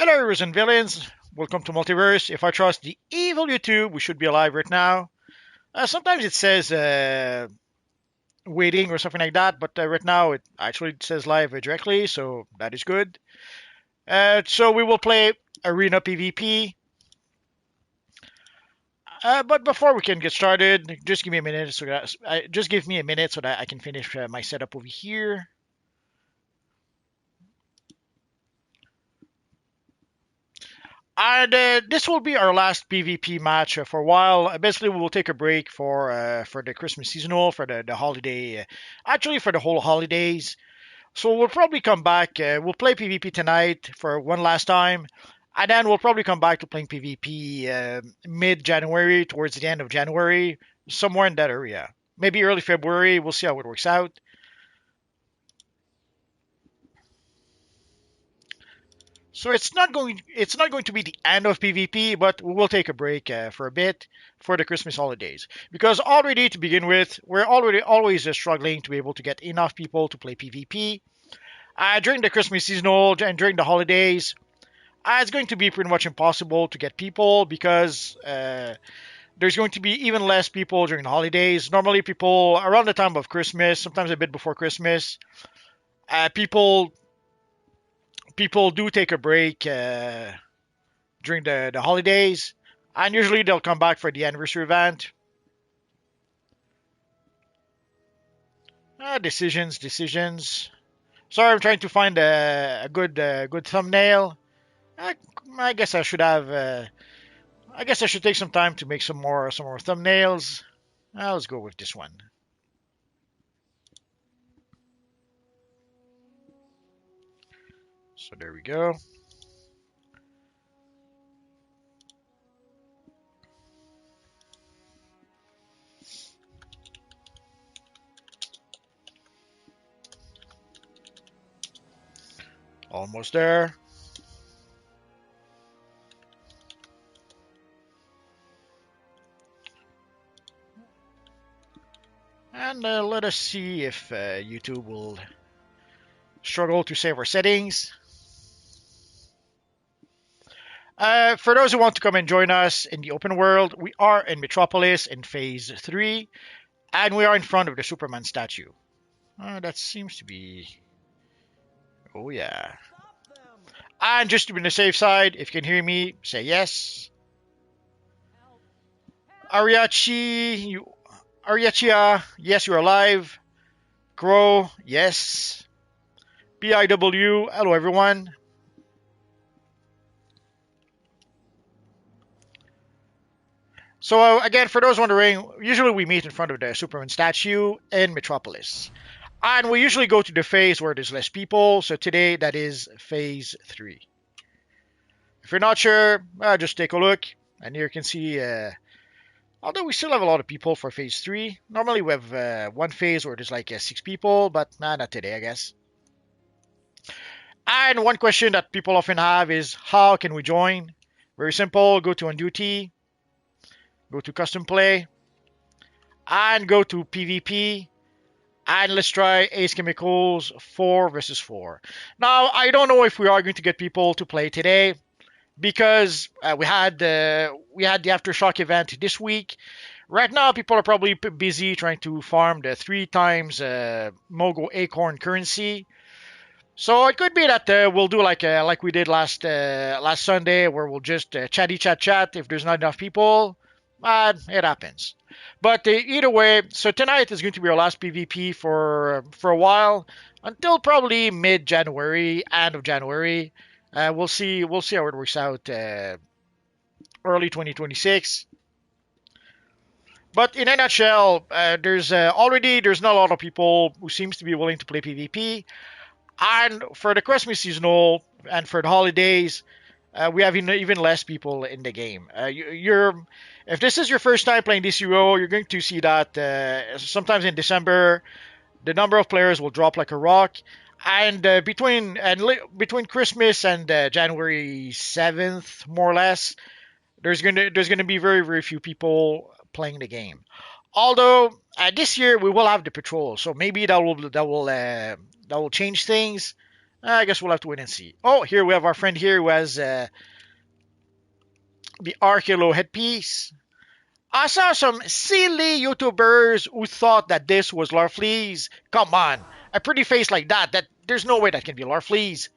Hello, heroes and villains. Welcome to Multiverse. If I trust the evil YouTube, we should be alive right now. Sometimes it says waiting or something like that, but right now it actually says live directly, so that is good. So we will play Arena PvP. But before we can get started, just give me a minute. Just give me a minute so that I can finish my setup over here. And this will be our last PvP match for a while. Basically, we will take a break for the Christmas seasonal, for the holiday, actually for the whole holidays. So we'll probably come back. We'll play PvP tonight for one last time, and then we'll probably come back to playing PvP mid-January, towards the end of January, somewhere in that area. Maybe early February. We'll see how it works out. So it's not going to be the end of PvP, but we will take a break for a bit for the Christmas holidays. Because already to begin with, we're already always struggling to be able to get enough people to play PvP. During the Christmas seasonal and during the holidays, it's going to be pretty much impossible to get people because there's going to be even less people during the holidays. Normally, people around the time of Christmas, sometimes a bit before Christmas, people do take a break during the holidays, and usually they'll come back for the anniversary event. Decisions. Sorry, I'm trying to find a good thumbnail. I, I guess I should have. I guess I should take some time to make some more thumbnails. Let's go with this one. So there we go. Almost there. And let us see if YouTube will struggle to save our settings. For those who want to come and join us in the open world, we are in Metropolis in Phase 3, and we are in front of the Superman statue. That seems to be... Oh, yeah. And just to be on the safe side, if you can hear me, say yes. Ariachia, yes, you're alive. Grow, yes. BIW, hello everyone. So again, for those wondering, usually we meet in front of the Superman statue in Metropolis. And we usually go to the phase where there's less people, so today that is Phase 3. If you're not sure, just take a look, and here you can see, although we still have a lot of people for Phase 3, normally we have one phase where there's like 6 people, but not today, I guess. And one question that people often have is, how can we join? Very simple, go to On Duty, go to Custom Play, and go to PvP, and let's try Ace Chemicals 4 versus 4. Now, I don't know if we are going to get people to play today, because we had the Aftershock event this week. Right now, people are probably busy trying to farm the 3 times Mogo Acorn currency. So it could be that we'll do like we did last Sunday, where we'll just chat if there's not enough people. It happens. But either way, so tonight is going to be our last PvP for a while, until probably mid-January, end of January. We'll see how it works out early 2026. But in a nutshell, there's not a lot of people who seems to be willing to play PvP. And for the Christmas seasonal and for the holidays, we have even less people in the game. If this is your first time playing DCUO, you're going to see that sometimes in December, the number of players will drop like a rock. And between Christmas and January 7th, more or less, there's gonna be very, very few people playing the game. Although this year we will have the patrol, so maybe that will change things. I guess we'll have to wait and see. Oh, here we have our friend here who has the Archelo headpiece. I saw some silly YouTubers who thought that this was Larfleeze. Come on, a pretty face like that there's no way that can be Larfleeze.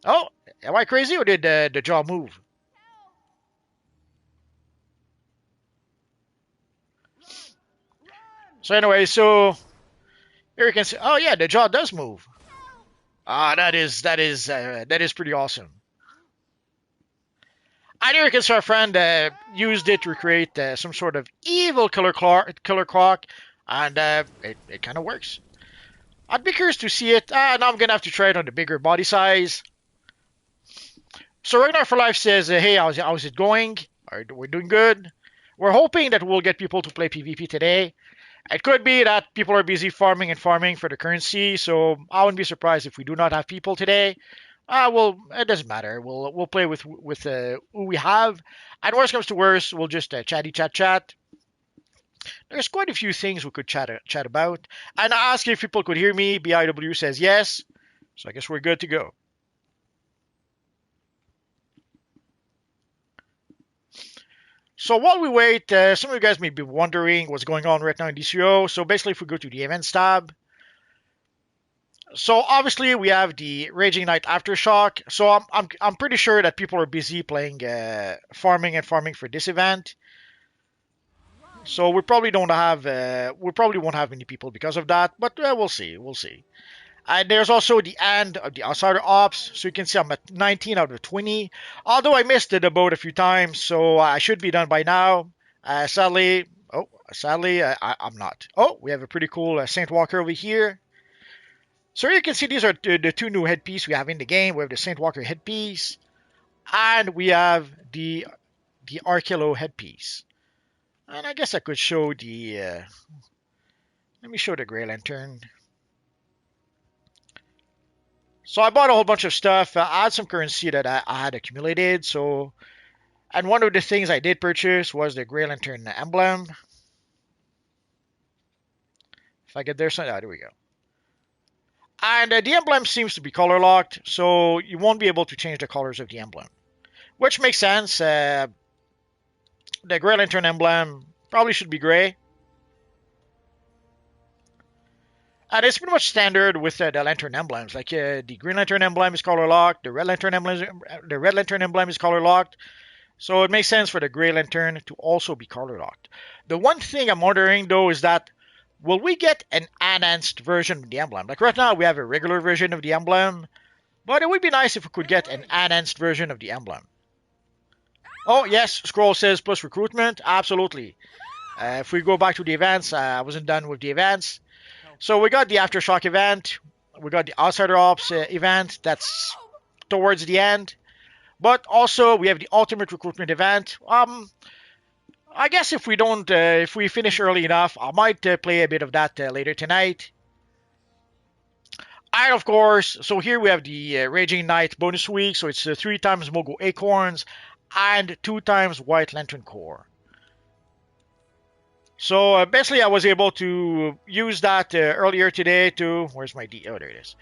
Oh, am I crazy or did the jaw move? So anyway, so here you can see. Oh yeah, the jaw does move. Ah, that is pretty awesome. And here you can see our friend used it to create some sort of evil killer croc, and it kind of works. I'd be curious to see it. Now I'm gonna have to try it on the bigger body size. So Ragnar for Life says, "Hey, how's it going? We're doing good. We're hoping that we'll get people to play PvP today. It could be that people are busy farming and farming for the currency, so I wouldn't be surprised if we do not have people today. Well, it doesn't matter. We'll play with who we have, and worst comes to worst, we'll just chat. There's quite a few things we could chat about. And I asked if people could hear me. BIW says yes, so I guess we're good to go. So while we wait, some of you guys may be wondering what's going on right now in DCUO. So basically, if we go to the events tab, so obviously we have the Raging Knight Aftershock. So I'm pretty sure that people are busy playing farming and farming for this event. So we probably don't have we probably won't have many people because of that, but we'll see. And there's also the end of the Outsider Ops, so you can see I'm at 19 out of 20. Although I missed the boat a few times, so I should be done by now. Sadly, I'm not. Oh, we have a pretty cool Saint Walker over here. So you can see these are the two new headpieces we have in the game. We have the Saint Walker headpiece, and we have the Archelo headpiece. And I guess I could show the. Let me show the Grey Lantern. So I bought a whole bunch of stuff. I had some currency that I had accumulated. So, and one of the things I did purchase was the Grey Lantern emblem. If I get there, there we go. And the emblem seems to be color locked, so you won't be able to change the colors of the emblem, which makes sense. The Grey Lantern emblem probably should be gray. And it's pretty much standard with the Lantern emblems. Like the Green Lantern emblem is color locked, the Red Lantern emblem is color locked. So it makes sense for the Grey Lantern to also be color locked. The one thing I'm wondering though is that will we get an enhanced version of the emblem? Like right now we have a regular version of the emblem, but it would be nice if we could get an enhanced version of the emblem. Oh yes, Scroll says plus recruitment. Absolutely. If we go back to the events, I wasn't done with the events. So we got the Aftershock event. We got the Outsider Ops event. That's towards the end. But also we have the Ultimate Recruitment event. I guess if we don't, if we finish early enough, I might play a bit of that later tonight. And of course, so here we have the Raging Knight bonus week. So it's 3 times Mogo Acorns and 2 times White Lantern Core. So basically, I was able to use that earlier today to. Where's my D? Oh, there it is.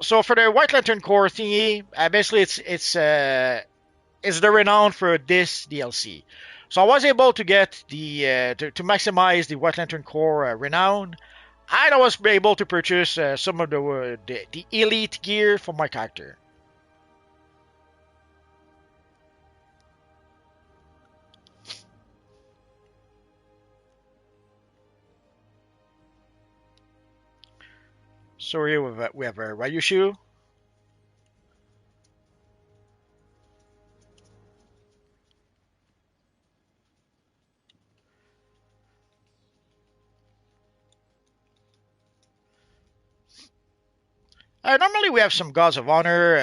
So for the White Lantern Core thingy, basically it's the renown for this DLC. So I was able to get the to maximize the White Lantern Core renown, and I was able to purchase some of the elite gear for my character. So here we have a Ryushu. Normally we have some Gods of Honor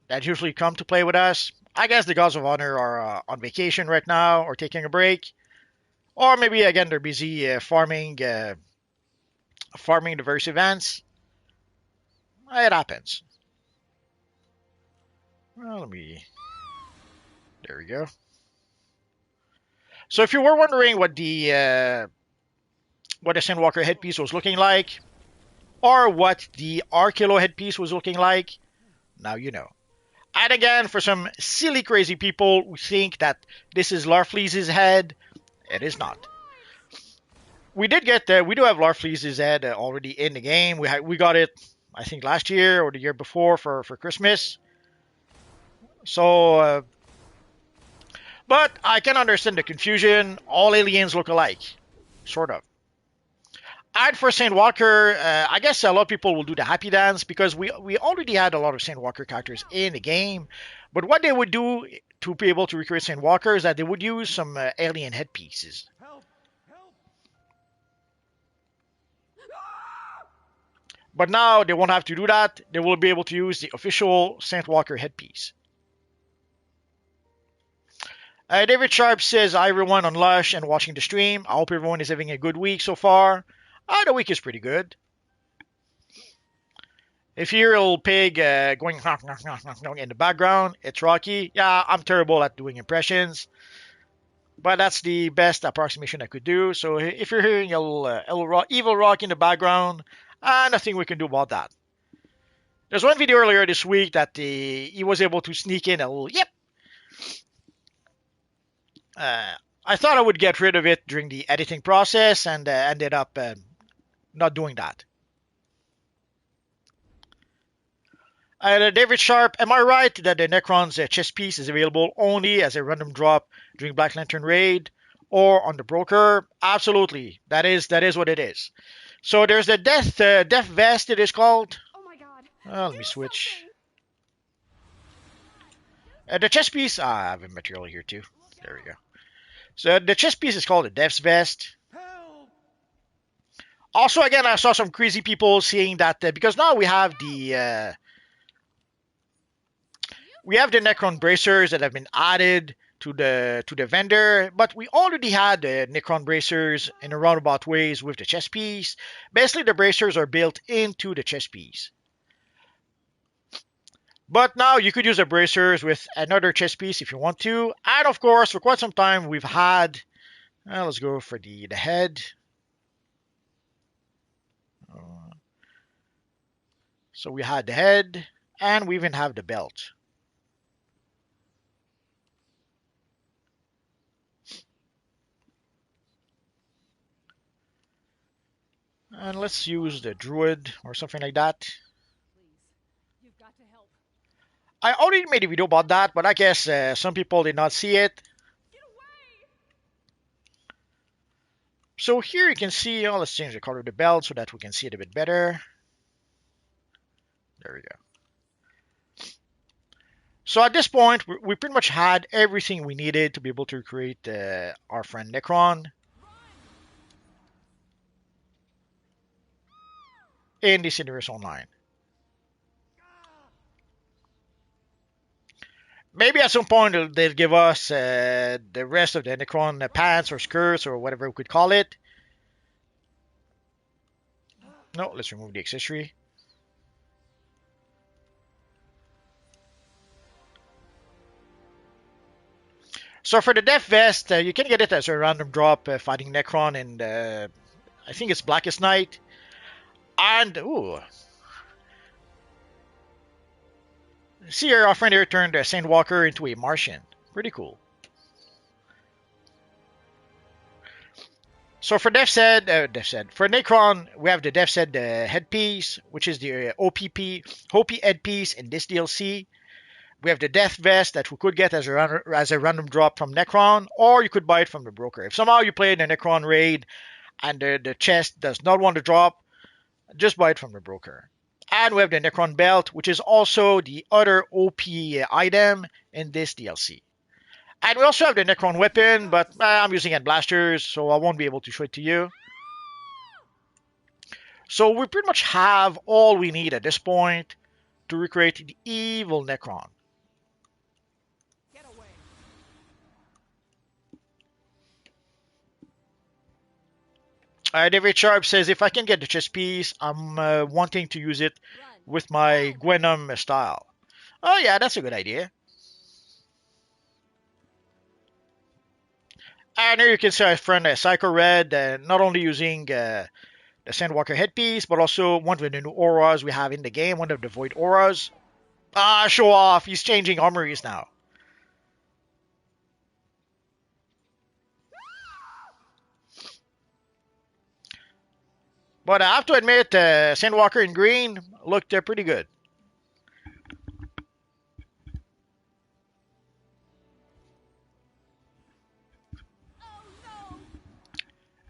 that usually come to play with us. I guess the Gods of Honor are on vacation right now or taking a break. Or maybe again they're busy farming the various events. It happens. Well, there we go. So if you were wondering what the Sandwalker headpiece was looking like, or what the Archilo headpiece was looking like, now you know. And again, for some silly, crazy people who think that this is Larfleeze's head, it is not. We do have Larfleeze's head already in the game. We got it, I think, last year or the year before for Christmas. So, but I can understand the confusion. All aliens look alike, sort of. And for Saint Walker, I guess a lot of people will do the happy dance because we already had a lot of Saint Walker characters in the game. But what they would do to be able to recreate Saint Walker is that they would use some alien headpieces. But now they won't have to do that. They will be able to use the official Saint Walker headpiece. David Sharp says, hi everyone on Lush and watching the stream. I hope everyone is having a good week so far. The week is pretty good. If you hear a little pig going in the background, it's Rocky. Yeah, I'm terrible at doing impressions, but that's the best approximation I could do. So if you're hearing a little evil Rocky in the background, nothing we can do about that. There's one video earlier this week that he was able to sneak in a little yep. I thought I would get rid of it during the editing process and ended up not doing that. David Sharp, am I right that the Necron's chest piece is available only as a random drop during Black Lantern Raid or on the broker? Absolutely, that is what it is. So there's the Death Vest, it is called. Oh my God! Let me switch. The chest piece, I have a material here too. There we go. So the chest piece is called the Death's Vest. Also, again, I saw some crazy people saying that because now we have the Necron bracers that have been added to the vendor, but we already had the Necron bracers in a roundabout ways with the chest piece. Basically, the bracers are built into the chest piece. But now you could use the bracers with another chest piece if you want to. And of course, for quite some time, we've had... let's go for the head. So we had the head, and we even have the belt. And let's use the druid or something like that. Please, you've got to help. I already made a video about that, but I guess some people did not see it. Get away! So here you can see, let's change the color of the belt so that we can see it a bit better. There we go. So at this point, we pretty much had everything we needed to be able to create our friend Necron in this universe online. Maybe at some point they'll give us the rest of the Necron pants or skirts or whatever we could call it. No, let's remove the accessory. So for the Death Vest, you can get it as a random drop fighting Necron and I think it's Blackest Night. And, ooh. See here, our friend here turned Saint Walker into a Martian. Pretty cool. So for for Necron, we have the Death's Head headpiece, which is the OP headpiece in this DLC. We have the Death Vest that we could get as a random drop from Necron, or you could buy it from the broker. If somehow you played a Necron raid and the chest does not want to drop, just buy it from the broker. And we have the Necron belt, which is also the other OP item in this DLC. And we also have the Necron weapon, but I'm using hand blasters, so I won't be able to show it to you. So we pretty much have all we need at this point to recreate the evil Necron. Get away! David Sharp says, if I can get the chest piece, I'm wanting to use it with my Gwenom style. Oh yeah, that's a good idea. And here you can see our friend Psycho Red, not only using the Sandwalker headpiece, but also one of the new auras we have in the game, one of the Void auras. Ah, show off! He's changing armories now. But I have to admit, Sandwalker in green looked pretty good.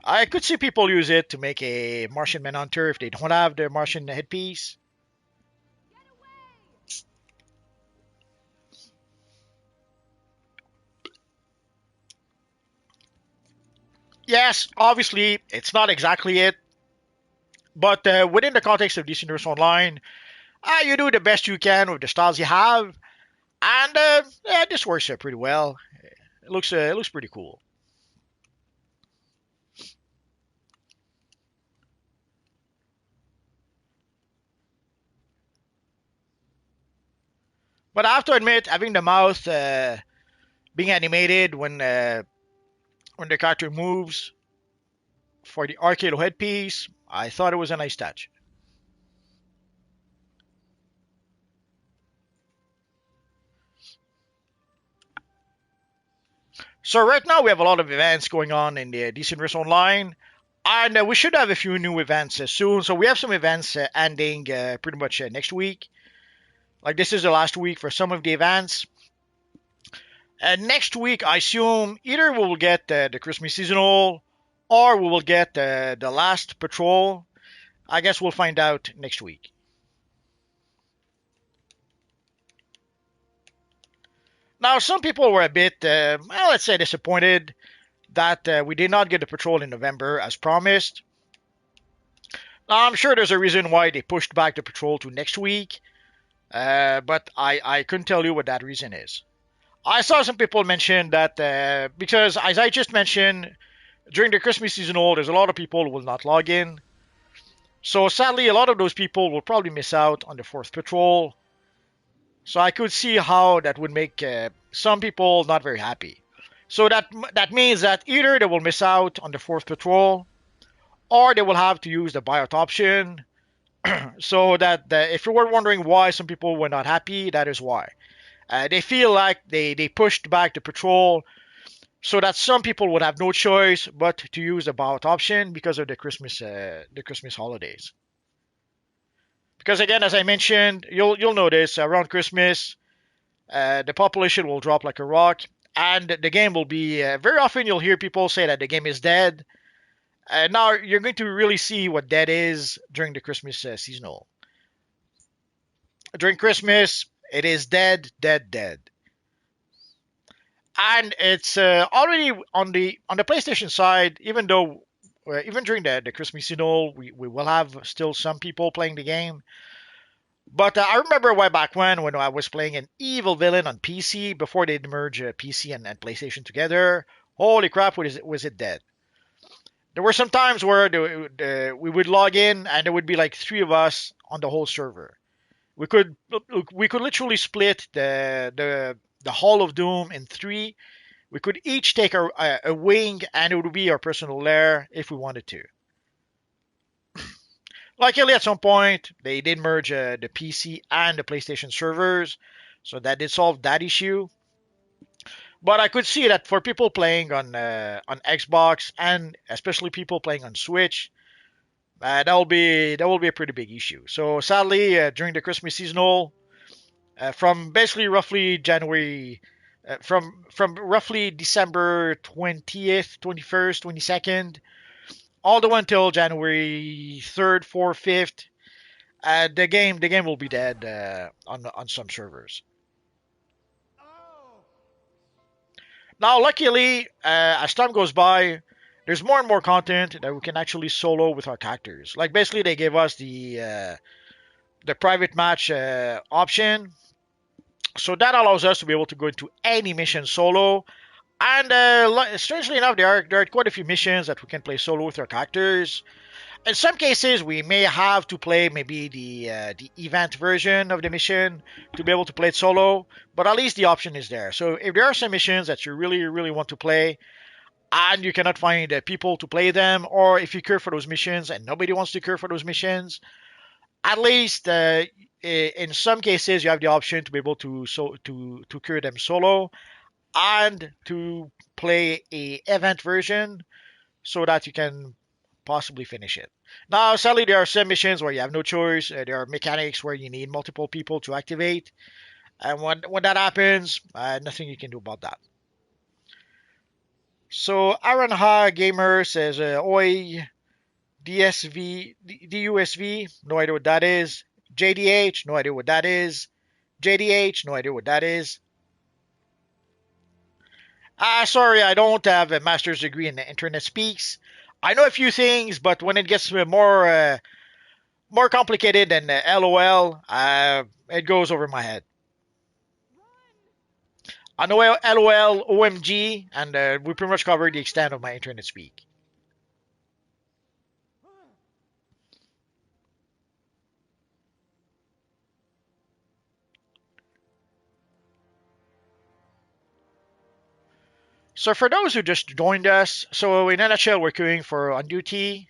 I could see people use it to make a Martian Manhunter if they don't have the Martian headpiece. Yes, obviously, it's not exactly it, but within the context of DC Universe Online, you do the best you can with the styles you have, and yeah, this works pretty well. It looks pretty cool. But I have to admit, having the mouth being animated when the character moves for the Arcado headpiece, I thought it was a nice touch. So right now we have a lot of events going on in the DC Universe Online, and we should have a few new events soon. So we have some events ending pretty much next week. Like this is the last week for some of the events. And next week, I assume either we will get the Christmas seasonal, or we will get the last patrol. I guess we'll find out next week. Now, some people were a bit, well, let's say, disappointed that we did not get the patrol in November as promised. Now, I'm sure there's a reason why they pushed back the patrol to next week, but I couldn't tell you what that reason is. I saw some people mention that because, as I just mentioned, during the Christmas seasonal, there's a lot of people who will not log in. So sadly, a lot of those people will probably miss out on the fourth patrol. So I could see how that would make some people not very happy. So that means that either they will miss out on the fourth patrol, or they will have to use the buyout option. So that if you were wondering why some people were not happy, that is why. They feel like they pushed back the patrol so that some people would have no choice but to use the buyout option because of the Christmas holidays. Because again, as I mentioned, you'll notice around Christmas, the population will drop like a rock, and the game will be very often you'll hear people say that the game is dead. Now you're going to really see what dead is during the Christmas seasonal. During Christmas, it is dead, dead, dead. And it's already on the PlayStation side. Even though even during the Christmas seasonal, we will have still some people playing the game. But I remember way back when I was playing an Evil Villain on PC before they merged PC and PlayStation together. Holy crap, was it dead? There were some times where we would log in and there would be like three of us on the whole server. We could literally split the Hall of Doom in three. We could each take a wing, and it would be our personal lair if we wanted to. Luckily, at some point, they did merge the PC and the PlayStation servers, so that did solve that issue. But I could see that for people playing on Xbox and especially people playing on Switch, that will be a pretty big issue. So sadly, during the Christmas seasonal, from basically roughly January, from roughly December 20th, 21st, 22nd, all the way until January 3rd, 4th, 5th, the game will be dead on some servers. Now, luckily, as time goes by, there's more and more content that we can actually solo with our characters. Like basically, they gave us the private match option, so that allows us to be able to go into any mission solo. And strangely enough, there are quite a few missions that we can play solo with our characters. In some cases, we may have to play maybe the event version of the mission to be able to play it solo, but at least the option is there. So if there are some missions that you really, really want to play, and you cannot find people to play them, or if you queue for those missions and nobody wants to queue for those missions, at least in some cases you have the option to be able to to queue them solo and to play a event version so that you can possibly finish it. Now, sadly, there are some missions where you have no choice. There are mechanics where you need multiple people to activate, and when that happens, nothing you can do about that. So Aaron Ha Gamer says, "Oi, DSV, DUSV, no idea what that is. JDH, no idea what that is. JDH, no idea what that is. Sorry, I don't have a master's degree in the internet speaks. I know a few things, but when it gets more complicated than LOL, it goes over my head. I know LOL, OMG, and we pretty much covered the extent of my internet speak. So for those who just joined us, so in a nutshell, we're queuing for on duty,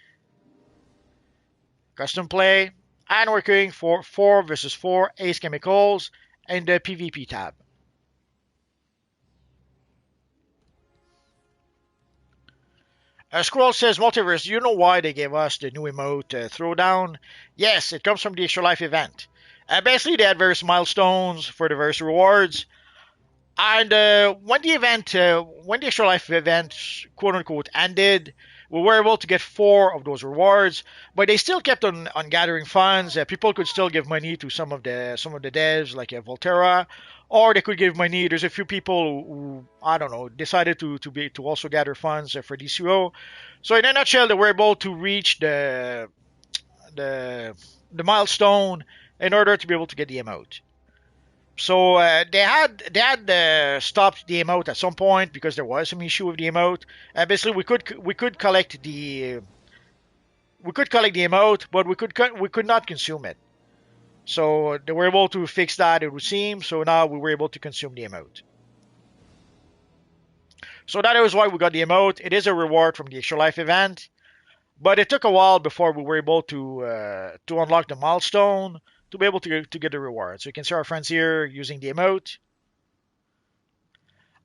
custom play, and we're queuing for 4 versus 4 Ace Chemicals in the PvP tab. Squirrel says, Multiverse, you know why they gave us the new emote Throwdown? Yes, it comes from the Extra Life event. Basically, they had various milestones for the various rewards. And when the Extra Life event, quote unquote, ended, we were able to get 4 of those rewards, but they still kept on gathering funds. People could still give money to some of the devs like Volterra, or they could give money. There's a few people who I don't know decided to also gather funds for DCUO. So in a nutshell, they were able to reach the the milestone in order to be able to get the emote. So they had stopped the emote at some point because there was some issue with the emote. Basically, we could collect the emote, but we could not consume it. So they were able to fix that, it would seem. So now we were able to consume the emote. So that is why we got the emote. It is a reward from the Extra Life event, but it took a while before we were able to unlock the milestone to be able to get the reward. So you can see our friends here using the emote.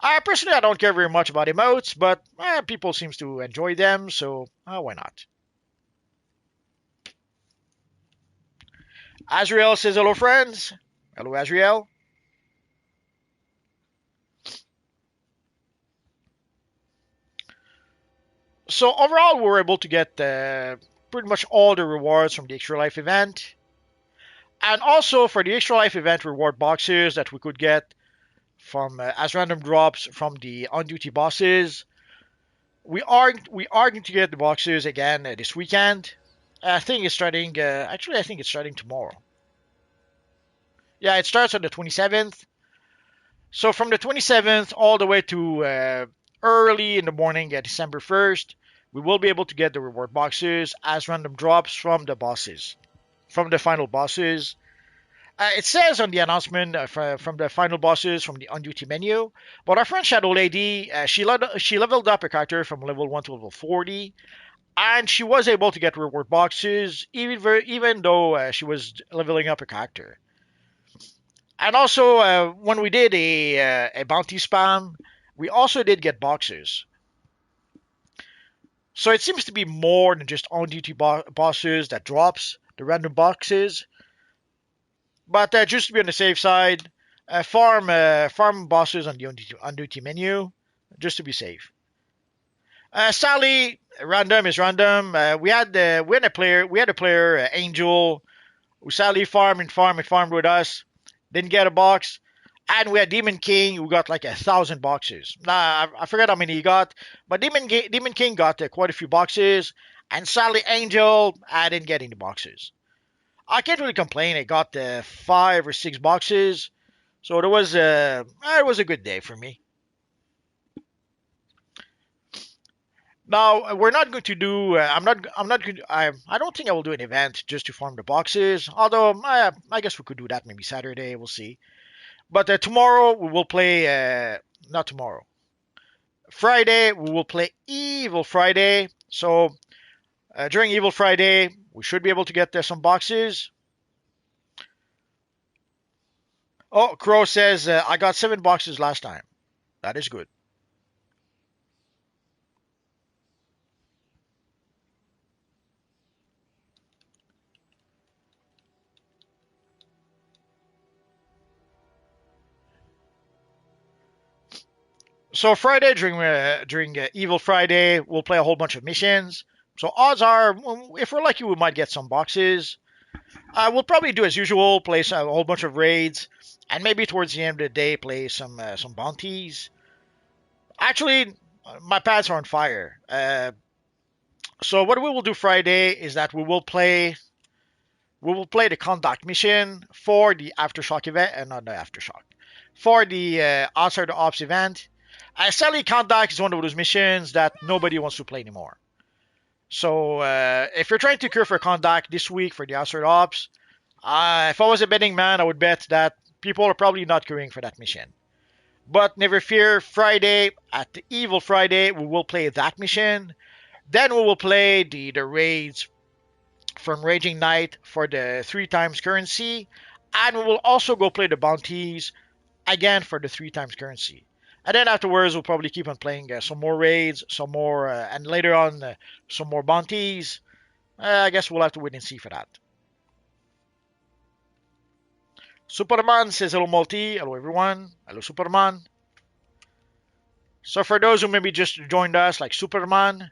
I personally I don't care very much about emotes, but people seems to enjoy them, so why not? Azriel says hello, friends. Hello, Azriel. So overall, we were able to get pretty much all the rewards from the Extra Life event, and also for the Extra Life event reward boxes that we could get from as random drops from the on duty bosses. We are going to get the boxes again this weekend. I think it's starting. Actually, I think it's starting tomorrow. Yeah, it starts on the 27th. So from the 27th all the way to early in the morning, December 1st, we will be able to get the reward boxes as random drops from the bosses, from the final bosses. It says on the announcement from the final bosses from the on duty menu, but our friend Shadow Lady, she leveled up her character from level 1 to level 40, and she was able to get reward boxes even though she was leveling up her character. And also, when we did a bounty spam, we also did get boxes. So it seems to be more than just on duty bosses that drops the random boxes. But just to be on the safe side, farm bosses on the on duty menu, just to be safe. Sally, random is random. We had a player Angel, who sadly farmed with us. Didn't get a box. And we had Demon King who got like 1,000 boxes. Nah, I forget how many he got, but Demon King got quite a few boxes, and sadly Angel I didn't get any boxes. I can't really complain. I got 5 or 6 boxes, so it was a good day for me. Now we're not going to do. I'm not going. I don't think I will do an event just to farm the boxes. Although I guess we could do that maybe Saturday. We'll see. But tomorrow we will play. Not tomorrow. Friday, we will play Evil Friday. So during Evil Friday, we should be able to get some boxes. Oh, Crow says, I got 7 boxes last time. That is good. So Friday during Evil Friday, we'll play a whole bunch of missions. So odds are, if we're lucky, we might get some boxes. We'll probably do as usual, play a whole bunch of raids, and maybe towards the end of the day, play some bounties. Actually, my pads are on fire. So what we will do Friday is that we will play the conduct mission for the aftershock event, and not the aftershock, for the outside the ops event. Sadly, conduct is one of those missions that nobody wants to play anymore. So if you're trying to cure for conduct this week for the outside ops, if I was a betting man, I would bet that people are probably not queuing for that mission. But never fear, Friday, at the Evil Friday, we will play that mission. Then we will play the raids from Raging Knight for the 3 times currency. And we will also go play the bounties again for the 3 times currency. And then afterwards, we'll probably keep on playing some more raids, some more, and later on, some more bounties. I guess we'll have to wait and see for that. Superman says hello, Multi. Hello, everyone. Hello, Superman. So for those who maybe just joined us, like Superman,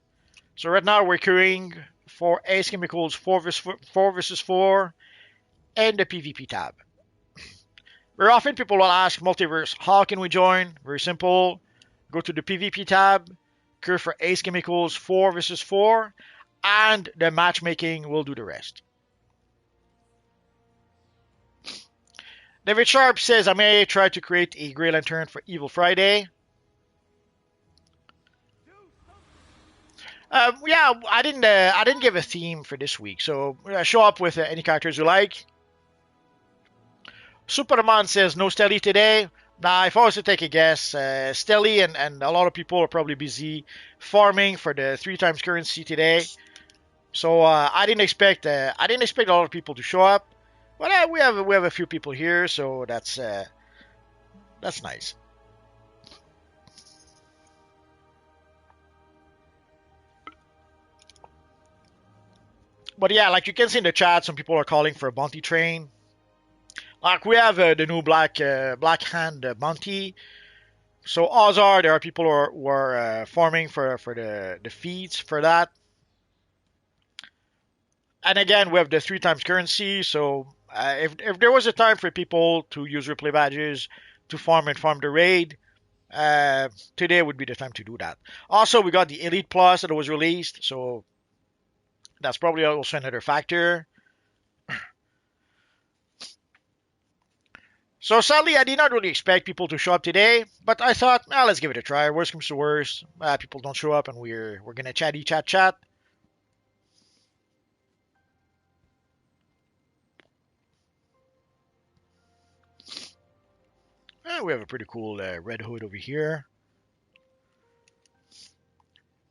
so right now we're queuing for Ace Chemicals 4 versus 4 and the PvP tab. Very often people will ask Multiverse, how can we join? Very simple. Go to the PvP tab, queue for Ace Chemicals 4 versus 4, and the matchmaking will do the rest. David Sharp says I may try to create a Grey Lantern for Evil Friday. Yeah, I didn't give a theme for this week, so show up with any characters you like. Superman says no Stelly today. Now, if I was to take a guess, Stelly and a lot of people are probably busy farming for the 3 times currency today. So I didn't expect a lot of people to show up, but we have a few people here, so that's nice. But yeah, like you can see in the chat, some people are calling for a bounty train. Like we have the new Black Hand bounty. So odds are there are people who are farming for the feeds for that. And again, we have the 3 times currency. So if there was a time for people to use replay badges to farm the raid, today would be the time to do that. Also, we got the Elite Plus that was released, so that's probably also another factor. So sadly, I did not really expect people to show up today, but I thought, let's give it a try. Worst comes to worst, people don't show up, and we're gonna chat. We have a pretty cool red hood over here,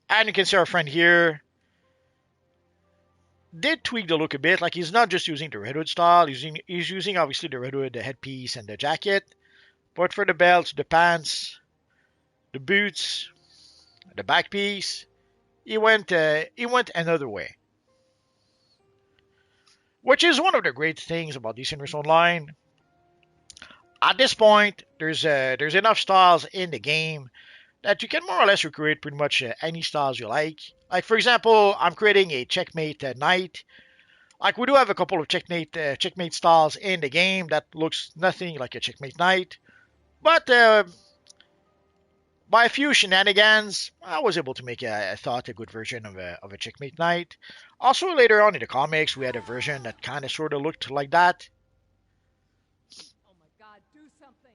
and you can see our friend here did tweak the look a bit. Like he's not just using the red hood style; he's using obviously the red hood, the headpiece, and the jacket. But for the belt, the pants, the boots, the back piece, he went another way, which is one of the great things about DC Universe Online. At this point, there's enough styles in the game that you can more or less recreate pretty much any styles you like. Like for example, I'm creating a Checkmate knight. Like we do have a couple of Checkmate styles in the game that looks nothing like a Checkmate knight, but by a few shenanigans, I was able to make I thought a good version of a Checkmate knight. Also later on in the comics, we had a version that kind of sort of looked like that. Oh my God, do something.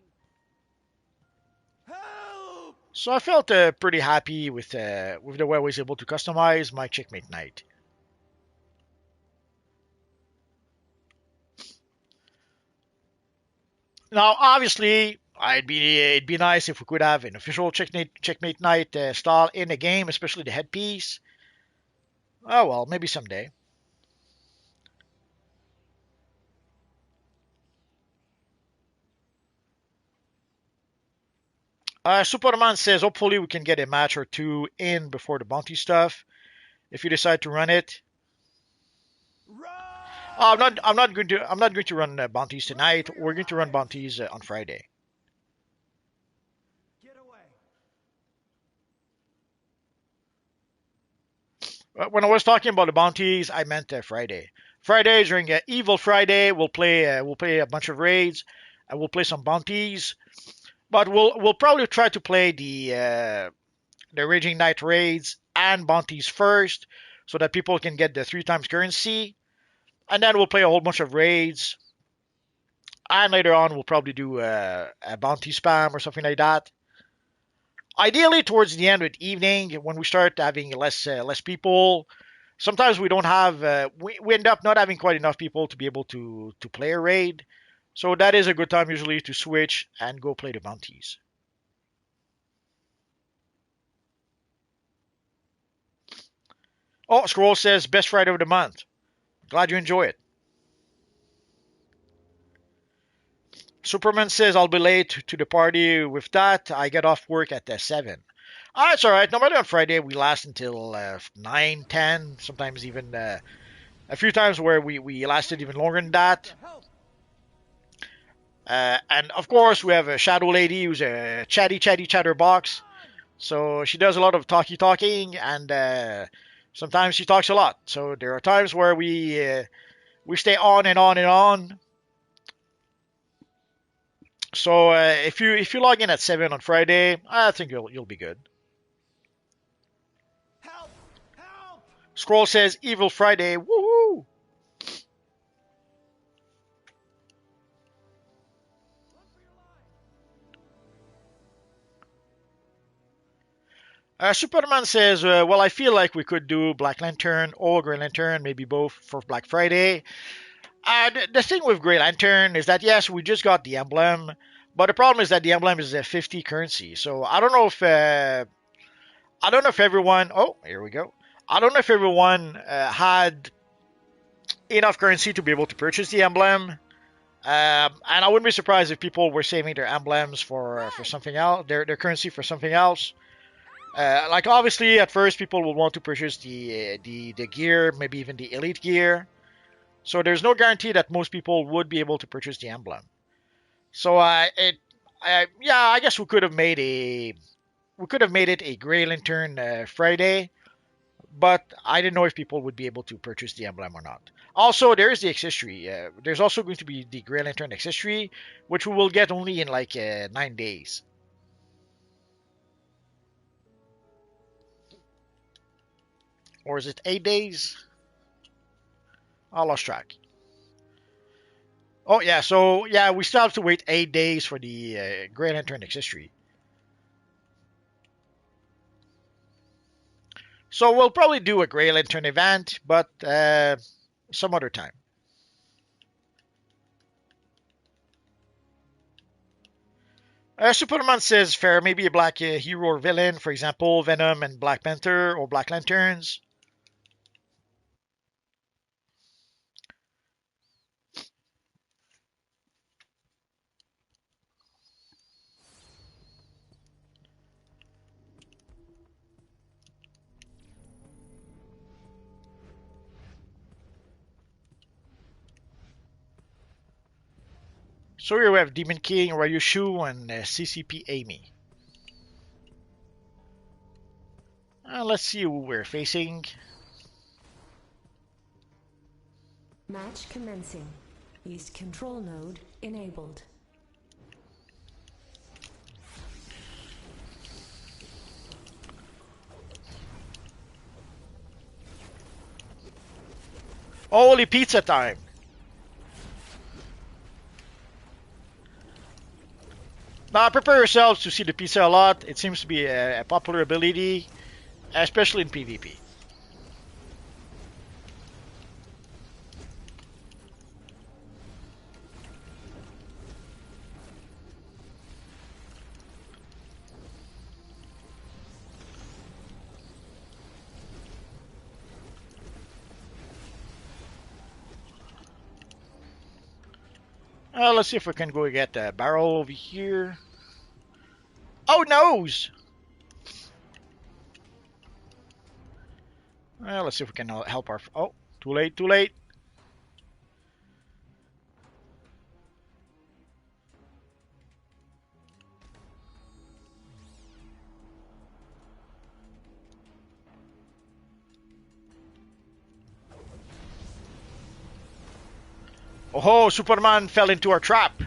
Help! So I felt pretty happy with the way I was able to customize my Checkmate knight. Now, obviously, It'd be nice if we could have an official checkmate night style in the game, especially the headpiece. Oh well, maybe someday. Superman says hopefully we can get a match or two in before the bounty stuff. If you decide to run it, I'm not going to run bounties tonight. We're going to run bounties on Friday. When I was talking about the bounties, I meant Friday. Friday during Evil Friday, we'll play a bunch of raids, and we'll play some bounties. But we'll probably try to play the Raging Knight raids and bounties first, so that people can get the 3 times currency, and then we'll play a whole bunch of raids. And later on, we'll probably do a bounty spam or something like that. Ideally, towards the end of the evening, when we start having less people, sometimes we don't have we end up not having quite enough people to be able to play a raid. So that is a good time usually to switch and go play the bounties. Oh, Scroll says best Friday of the month. Glad you enjoy it. Superman says I'll be late to the party with that. I get off work at 7. It's all right. Normally on Friday we last until 9, 10, sometimes even a few times where we lasted even longer than that. And of course, we have a Shadow Lady who's a chatterbox. So she does a lot of talking, and sometimes she talks a lot. So there are times where we stay on and on and on. So if you log in at 7 on Friday, I think you'll be good. Help! Help! Scroll says Evil Friday. Woohoo! Superman says, well, I feel like we could do Black Lantern or Grey Lantern, maybe both for Black Friday. The thing with Grey Lantern is that, yes, we just got the emblem, but the problem is that the emblem is a 50 currency. So I don't know if everyone, oh, here we go. I don't know if everyone had enough currency to be able to purchase the emblem. And I wouldn't be surprised if people were saving their emblems for something else, their currency for something else. Like obviously, at first people will want to purchase the gear, maybe even the elite gear. So there's no guarantee that most people would be able to purchase the emblem. So yeah, I guess we could have made it a Grey Lantern Friday, but I didn't know if people would be able to purchase the emblem or not. Also, there is the accessory. There's also going to be the Grey Lantern accessory, which we will get only in like 9 days. Or is it 8 days? I lost track. Oh yeah, so yeah, we still have to wait 8 days for the Grey Lantern accessory. So we'll probably do a Grey Lantern event, but some other time. Superman says fair, maybe a black hero or villain, for example, Venom and Black Panther or Black Lanterns. So here we have Demon King, Ryushu, and CCP Amy. Let's see who we're facing. Match commencing. East control node enabled. Holy pizza time! Now prepare yourselves to see the pizza a lot. It seems to be a popular ability, especially in PvP. Let's see if we can go get a barrel over here. Oh, nose! Let's see if we can help our... Oh, too late, too late. Oh, Superman fell into our trap.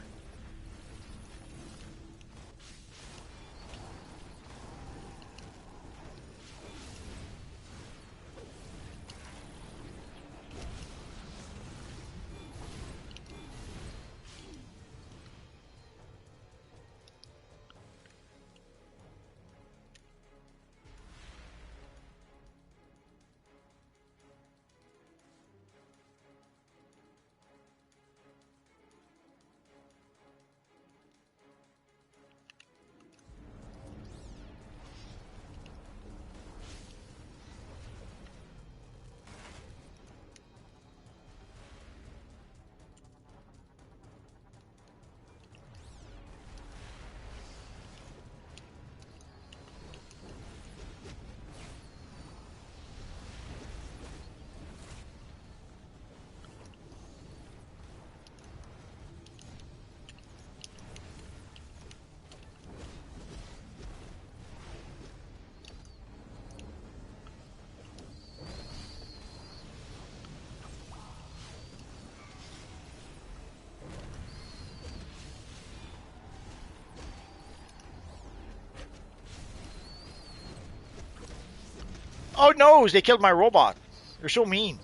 Oh no, they killed my robot. They're so mean.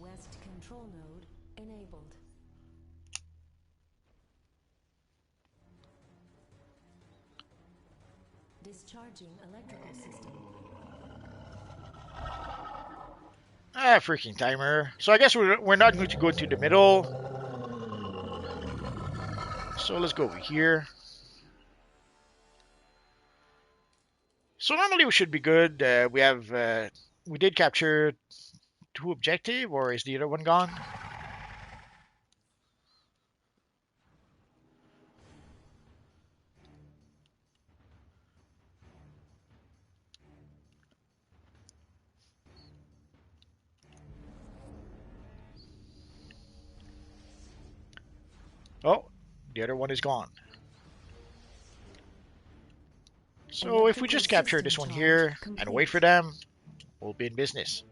West control node enabled. Discharging electrical system. Freaking timer. So I guess we're not going to go to the middle. So let's go over here. So normally we should be good. We did capture 2 objective, or is the other one gone? Oh, the other one is gone. So if we just capture this one here and wait for them, we'll be in business.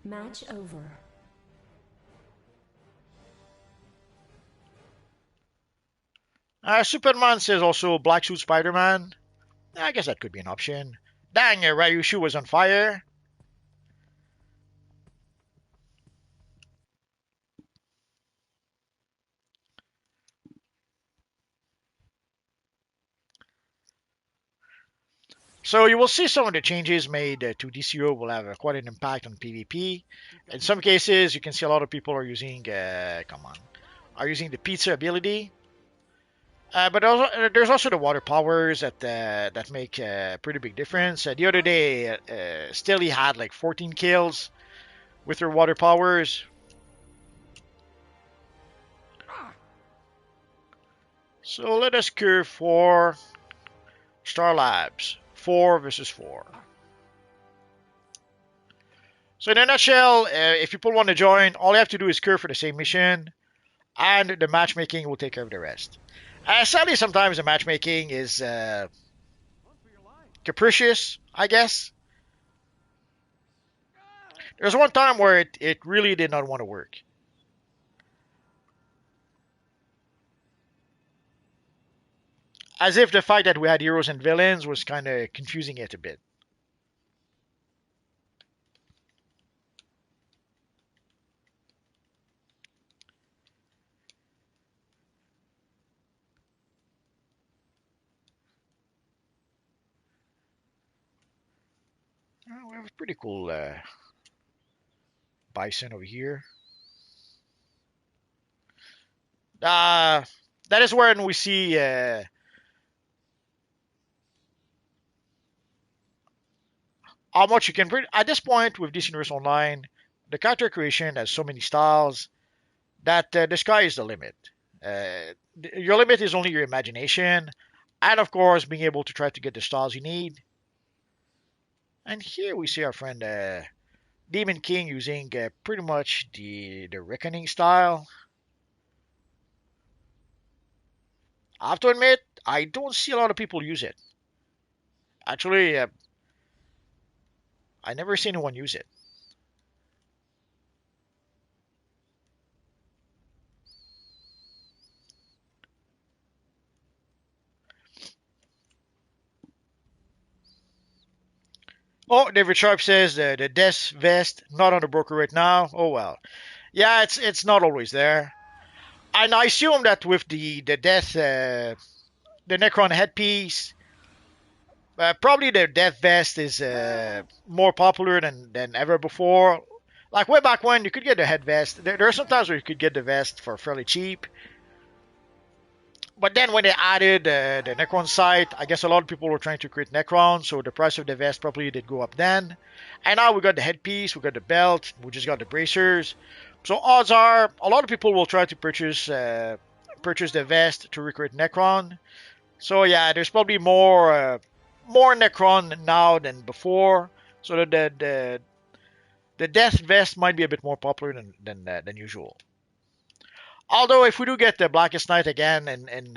Match over. Superman says also Black Suit Spider-Man. I guess that could be an option. Dang, Ryushu was on fire. So you will see some of the changes made to DCUO will have quite an impact on PvP. In some cases, you can see a lot of people are using, are using the pizza ability. But also, there's also the water powers that make a pretty big difference. The other day, Stilly had like 14 kills with her water powers. So let us curve for Star Labs. 4 versus 4. So in a nutshell, if people want to join, all you have to do is curve for the same mission, and the matchmaking will take care of the rest. Sadly, sometimes the matchmaking is capricious, I guess. There's one time where it really did not want to work. As if the fact that we had heroes and villains was kind of confusing it a bit. We have a pretty cool bison over here. Uh, that is where we see how much you can print. At this point with DC Universe Online, the character creation has so many styles that the sky is the limit. Your limit is only your imagination, and of course, being able to try to get the styles you need. And here we see our friend Demon King using pretty much the Reckoning style. I have to admit, I don't see a lot of people use it. Actually, I never see anyone use it. Oh, David Sharp says the Death Vest not on the broker right now. Oh well, yeah, it's not always there. And I assume that with the Death the Necron headpiece, probably the Death Vest is more popular than ever before. Like way back when, you could get the head vest. There are some times where you could get the vest for fairly cheap. But then when they added the Necron site, I guess a lot of people were trying to create Necron, so the price of the vest probably did go up then. And now we got the headpiece, we got the belt, we just got the bracers. So odds are a lot of people will try to purchase the vest to recreate Necron. So yeah, there's probably more Necron now than before. So the Death Vest might be a bit more popular than usual. Although if we do get the Blackest Night again and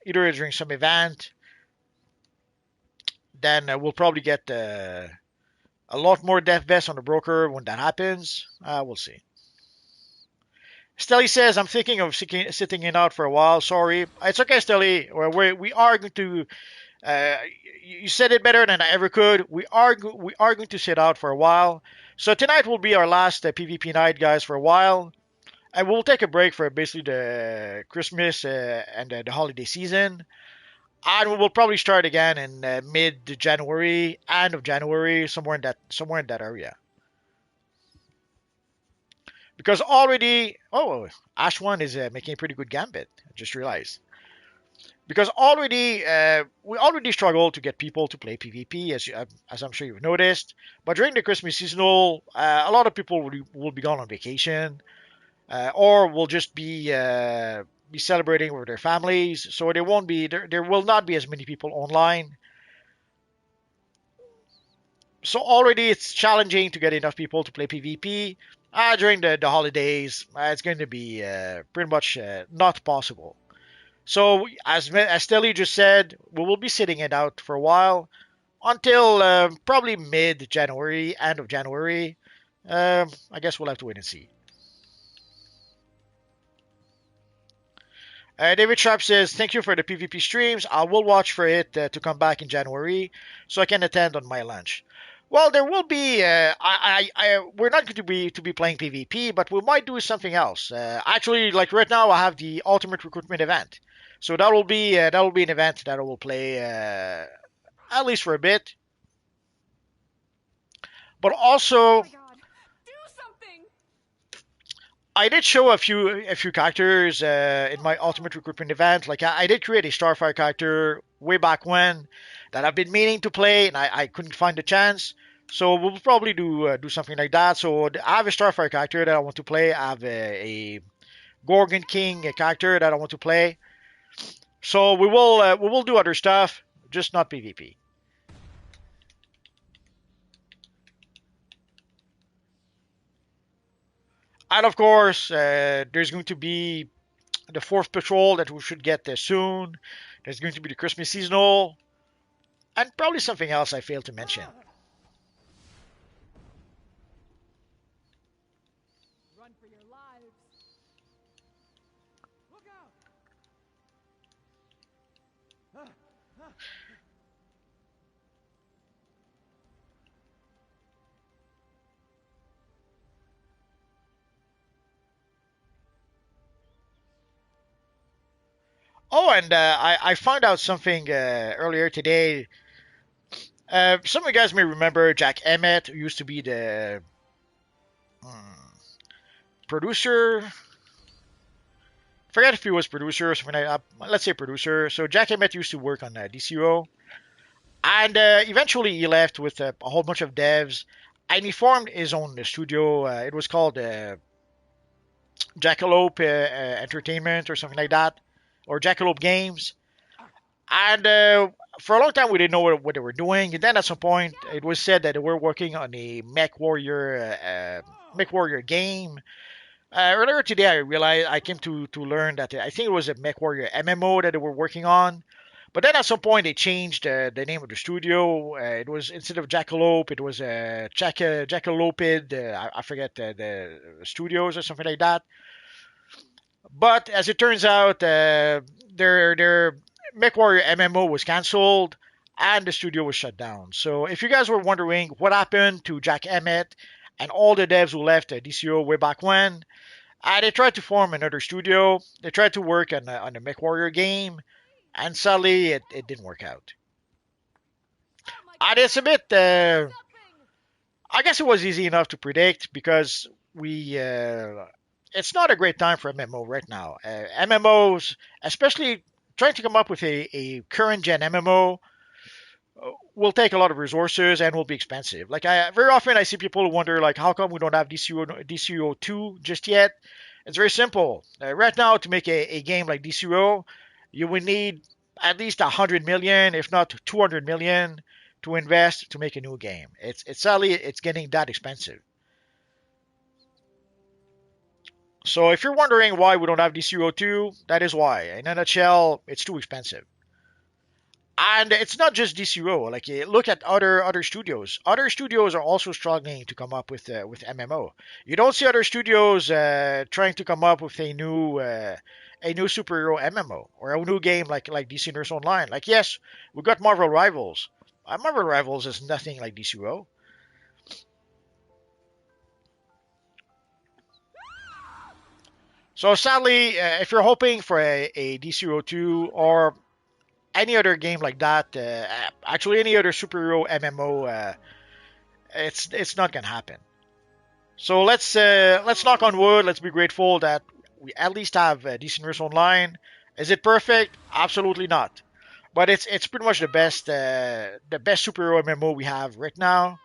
either during some event, then we'll probably get a lot more Death Vest on the broker when that happens. We'll see. Stelly says, I'm thinking of sitting it out for a while. Sorry. It's okay, Stelly. We are going to you said it better than I ever could. We are going to sit out for a while. So tonight will be our last PvP night, guys, for a while, and we'll take a break for basically the Christmas and the holiday season. And we will probably start again in mid January, end of January, somewhere in that area. Because already, Ash One is making a pretty good gambit. I just realized. Because already we already struggle to get people to play PvP, as I'm sure you've noticed. But during the Christmas seasonal, a lot of people will be gone on vacation, or will just be celebrating with their families. So there will not be as many people online. So already it's challenging to get enough people to play PvP. During the holidays, it's going to be pretty much not possible. So, as Stelly just said, we will be sitting it out for a while until probably mid January, end of January. I guess we'll have to wait and see. David Sharp says, thank you for the PvP streams. I will watch for it to come back in January so I can attend on my lunch. Well, there will be. We're not going to be playing PvP, but we might do something else. Actually, like right now, I have the Ultimate Recruitment event, so that will be an event that I will play at least for a bit. But Oh also, my god. Do something! I did show a few characters in my Ultimate Recruitment event. Like I did create a Starfire character way back when that I've been meaning to play, and I couldn't find the chance. So we'll probably do something like that. So I have a Starfire character that I want to play. I have a Gorgon King character that I want to play. So we will do other stuff, just not PvP. And of course, there's going to be the fourth patrol that we should get soon. There's going to be the Christmas seasonal, and probably something else I failed to mention. Run for your lives. Look out! Oh, and I found out something earlier today. Some of you guys may remember Jack Emmett, who used to be the producer. Forget if he was producer or something like that. Let's say producer. So Jack Emmett used to work on DCUO, and eventually he left with a whole bunch of devs, and he formed his own studio. It was called Jackalope Entertainment or something like that, or Jackalope Games. And for a long time, we didn't know what they were doing. And then at some point, it was said that they were working on a Mech Warrior game. Earlier today, I came to learn that I think it was a Mech Warrior MMO that they were working on. But then at some point, they changed the name of the studio. It was instead of Jackalope, it was Jackalopid. I forget the studios or something like that. But as it turns out, their MechWarrior MMO was cancelled and the studio was shut down. So if you guys were wondering what happened to Jack Emmett and all the devs who left DCO way back when, they tried to form another studio. They tried to work on a MechWarrior game, and sadly, it didn't work out. And it's a bit, I guess it was easy enough to predict because it's not a great time for MMO right now. MMOs, especially trying to come up with a current gen MMO, will take a lot of resources and will be expensive. Like very often I see people wonder like how come we don't have DCUO 2 just yet. It's very simple. Right now to make a game like DCUO, you would need at least 100 million, if not 200 million, to invest to make a new game. It's sadly it's getting that expensive. So if you're wondering why we don't have DCUO 2, that is why. In a nutshell, it's too expensive. And it's not just DCUO. Like look at other studios. Other studios are also struggling to come up with MMO. You don't see other studios trying to come up with a new superhero MMO or a new game like DC Universe Online. Like yes, we got Marvel Rivals. Marvel Rivals is nothing like DCUO. So sadly, if you're hoping for a DCUO 2 or any other game like that, actually any other superhero MMO, it's not gonna happen. So let's knock on wood. Let's be grateful that we at least have Decent Universe Online. Is it perfect? Absolutely not. But it's pretty much the best superhero MMO we have right now,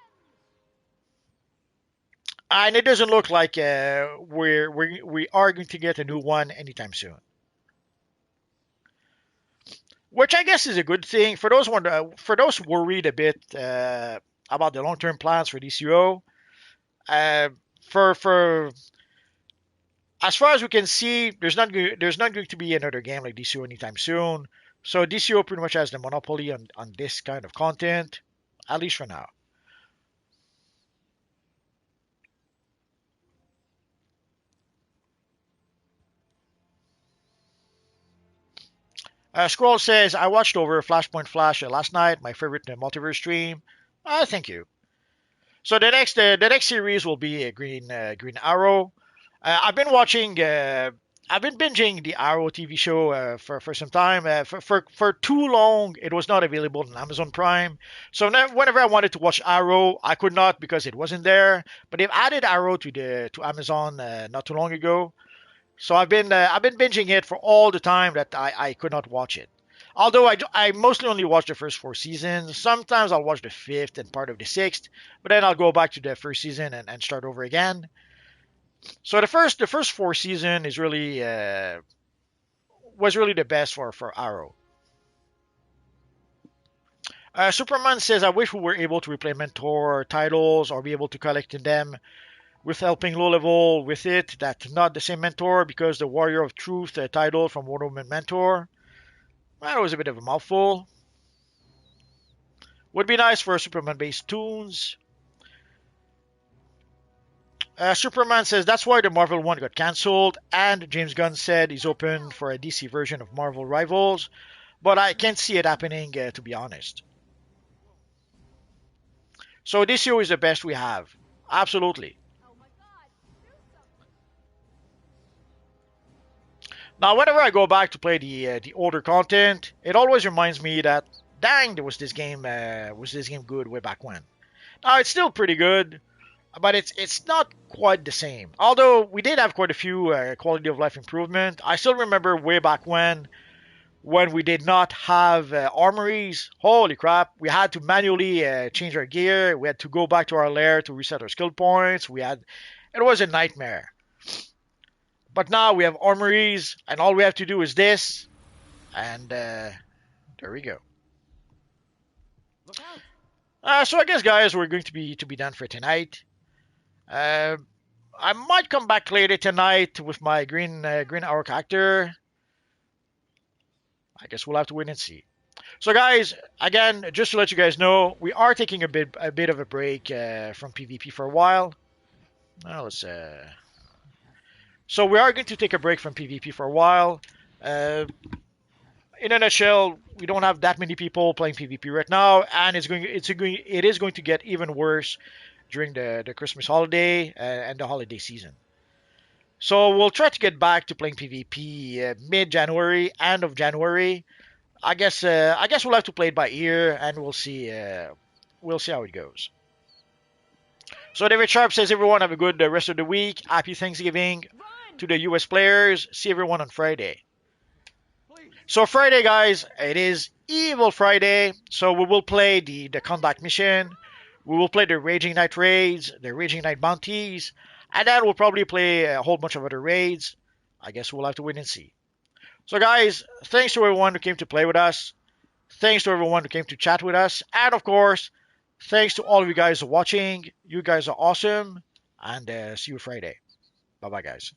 and it doesn't look like we are going to get a new one anytime soon. Which I guess is a good thing for those worried a bit about the long term plans for DCO. Uh, for as far as we can see, there's not going to be another game like DCO anytime soon. So DCO pretty much has the monopoly on this kind of content, at least for now. Scroll says, I watched over Flashpoint Flash last night, my favorite multiverse stream. Thank you. So the next series will be Green Arrow. I've been binging the Arrow TV show for some time. For too long, it was not available on Amazon Prime. So whenever I wanted to watch Arrow, I could not because it wasn't there. But they've added Arrow to Amazon not too long ago. So I've been binging it for all the time that I could not watch it. Although I mostly only watch the first four seasons. Sometimes I'll watch the fifth and part of the sixth, but then I'll go back to the first season and start over again. So the first four season is really was really the best for Arrow. Superman says, I wish we were able to replay mentor titles or be able to collect them with helping low level with it. That's not the same mentor because the Warrior of Truth title from Wonder Woman Mentor. Well, that was a bit of a mouthful. Would be nice for Superman based tunes. Superman says that's why the Marvel one got cancelled, and James Gunn said he's open for a DC version of Marvel Rivals, but I can't see it happening to be honest. So DCO is the best we have. Absolutely. Now, whenever I go back to play the older content, it always reminds me that dang, was this game good way back when. Now it's still pretty good, but it's not quite the same. Although we did have quite a few quality of life improvement. I still remember way back when we did not have armories. Holy crap! We had to manually change our gear. We had to go back to our lair to reset our skill points. It was a nightmare. But now we have armories, and all we have to do is this, and there we go. Look out! So I guess, guys, we're going to be done for tonight. Uh, I might come back later tonight with my green hour actor. I guess we'll have to wait and see. So, guys, again, just to let you guys know, we are taking a bit of a break from PvP for a while. Now let's. So we are going to take a break from PvP for a while. In a nutshell, we don't have that many people playing PvP right now, and it is going to get even worse during the Christmas holiday and the holiday season. So we'll try to get back to playing PvP mid-January, end of January. I guess we'll have to play it by ear, and we'll see how it goes. So David Sharp says, everyone have a good rest of the week. Happy Thanksgiving to the US players. See everyone on Friday. So Friday, guys, it is Evil Friday. So we will play the combat mission. We will play the Raging Knight raids, the Raging Knight bounties, and then we'll probably play a whole bunch of other raids. I guess we'll have to wait and see. So guys, thanks to everyone who came to play with us. Thanks to everyone who came to chat with us. And of course, thanks to all of you guys watching. You guys are awesome. And see you Friday. Bye-bye, guys.